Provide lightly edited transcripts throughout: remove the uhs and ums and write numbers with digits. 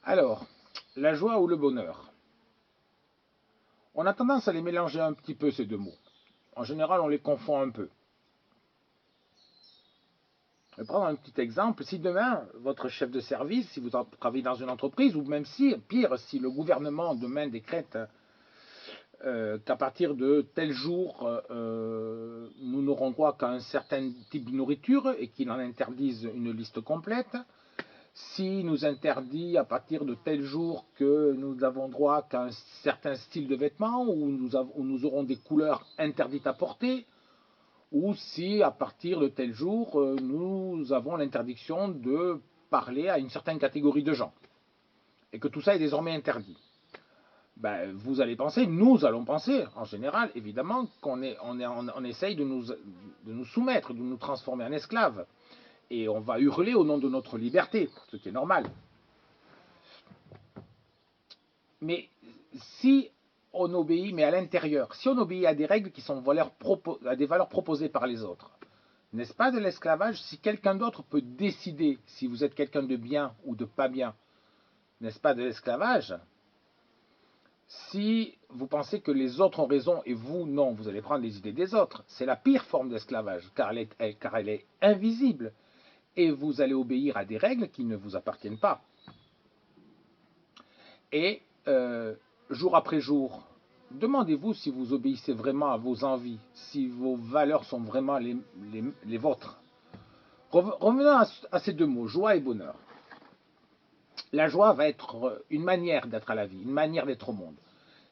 Alors, la joie ou le bonheur. On a tendance à les mélanger un petit peu, ces deux mots. En général, on les confond un peu. Je vais prendre un petit exemple. Si demain, votre chef de service, si vous travaillez dans une entreprise, ou même si, pire, si le gouvernement demain décrète qu'à partir de tel jour, nous n'aurons droit qu'à un certain type de nourriture et qu'il en interdise une liste complète, si nous interdit à partir de tel jour que nous avons droit qu'à un certain style de vêtements, où nous aurons des couleurs interdites à porter, ou si à partir de tel jour, nous avons l'interdiction de parler à une certaine catégorie de gens, et que tout ça est désormais interdit. Ben, vous allez penser, nous allons penser, en général, évidemment, on essaye de nous soumettre, de nous transformer en esclaves. Et on va hurler au nom de notre liberté, ce qui est normal. Mais si on obéit, mais à l'intérieur, si on obéit à des règles qui sont à des valeurs proposées par les autres, n'est-ce pas de l'esclavage si quelqu'un d'autre peut décider si vous êtes quelqu'un de bien ou de pas bien? N'est-ce pas de l'esclavage? Si vous pensez que les autres ont raison et vous non, vous allez prendre les idées des autres. C'est la pire forme d'esclavage, car elle est invisible. Et vous allez obéir à des règles qui ne vous appartiennent pas. Et jour après jour, demandez-vous si vous obéissez vraiment à vos envies, si vos valeurs sont vraiment les vôtres. Revenons à ces deux mots, joie et bonheur. La joie va être une manière d'être à la vie, une manière d'être au monde.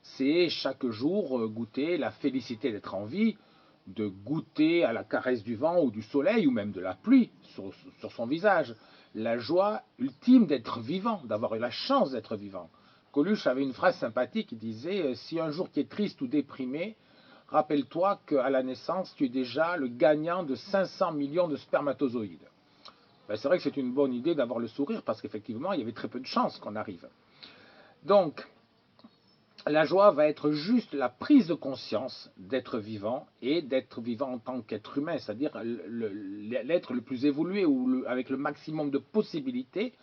C'est chaque jour goûter la félicité d'être en vie, de goûter à la caresse du vent ou du soleil ou même de la pluie sur son visage. La joie ultime d'être vivant, d'avoir eu la chance d'être vivant. Coluche avait une phrase sympathique qui disait « Si un jour tu es triste ou déprimé, rappelle-toi qu'à la naissance, tu es déjà le gagnant de 500 millions de spermatozoïdes. » Ben, c'est vrai que c'est une bonne idée d'avoir le sourire parce qu'effectivement, il y avait très peu de chances qu'on arrive. Donc, la joie va être juste la prise de conscience d'être vivant et d'être vivant en tant qu'être humain, c'est-à-dire l'être le plus évolué ou avec le maximum de possibilités,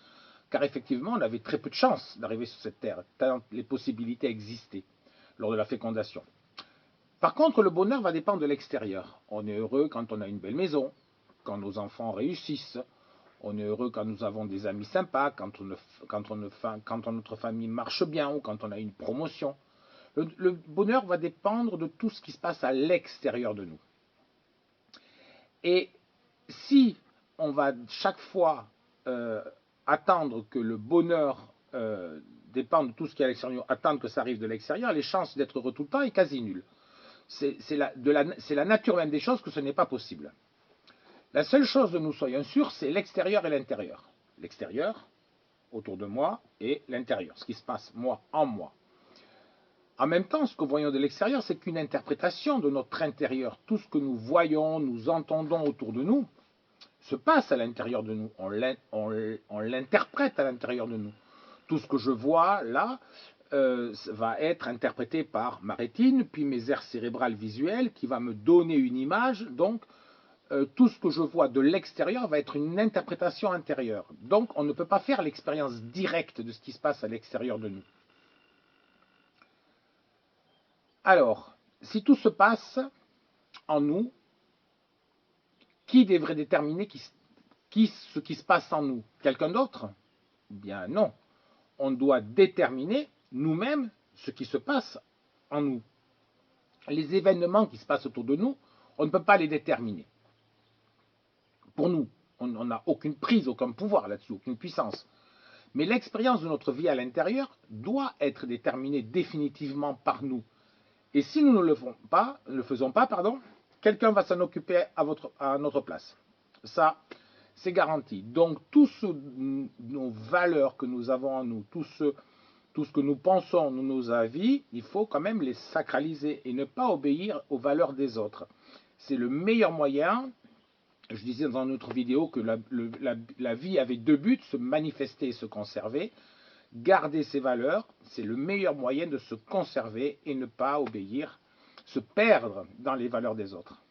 car effectivement, on avait très peu de chances d'arriver sur cette terre, tant les possibilités existaient lors de la fécondation. Par contre, le bonheur va dépendre de l'extérieur. On est heureux quand on a une belle maison, quand nos enfants réussissent, on est heureux quand nous avons des amis sympas, quand notre famille marche bien ou quand on a une promotion. Le bonheur va dépendre de tout ce qui se passe à l'extérieur de nous. Et si on va chaque fois attendre que le bonheur dépende de tout ce qui est à l'extérieur, attendre que ça arrive de l'extérieur, les chances d'être heureux tout le temps est quasi nulle. C'est la nature même des choses que ce n'est pas possible. La seule chose dont nous soyons sûrs, c'est l'extérieur et l'intérieur. L'extérieur, autour de moi, et l'intérieur, ce qui se passe moi en moi. En même temps, ce que nous voyons de l'extérieur, c'est qu'une interprétation de notre intérieur. Tout ce que nous voyons, nous entendons autour de nous, se passe à l'intérieur de nous. On l'interprète à l'intérieur de nous. Tout ce que je vois là va être interprété par ma rétine, puis mes aires cérébrales visuelles, qui va me donner une image. Donc, tout ce que je vois de l'extérieur va être une interprétation intérieure. Donc, on ne peut pas faire l'expérience directe de ce qui se passe à l'extérieur de nous. Alors, si tout se passe en nous, qui devrait déterminer ce qui se passe en nous? Quelqu'un d'autre? Bien non. On doit déterminer nous-mêmes ce qui se passe en nous. Les événements qui se passent autour de nous, on ne peut pas les déterminer. Pour nous, on n'a aucune prise, aucun pouvoir là-dessus, aucune puissance. Mais l'expérience de notre vie à l'intérieur doit être déterminée définitivement par nous. Et si nous ne le faisons pas, quelqu'un va s'en occuper à notre place. Ça, c'est garanti. Donc, toutes nos valeurs que nous avons en nous, tout ce que nous pensons, nos avis, il faut quand même les sacraliser et ne pas obéir aux valeurs des autres. C'est le meilleur moyen. Je disais dans une autre vidéo que la vie avait deux buts, se manifester et se conserver. Garder ses valeurs, c'est le meilleur moyen de se conserver et ne pas obéir, se perdre dans les valeurs des autres.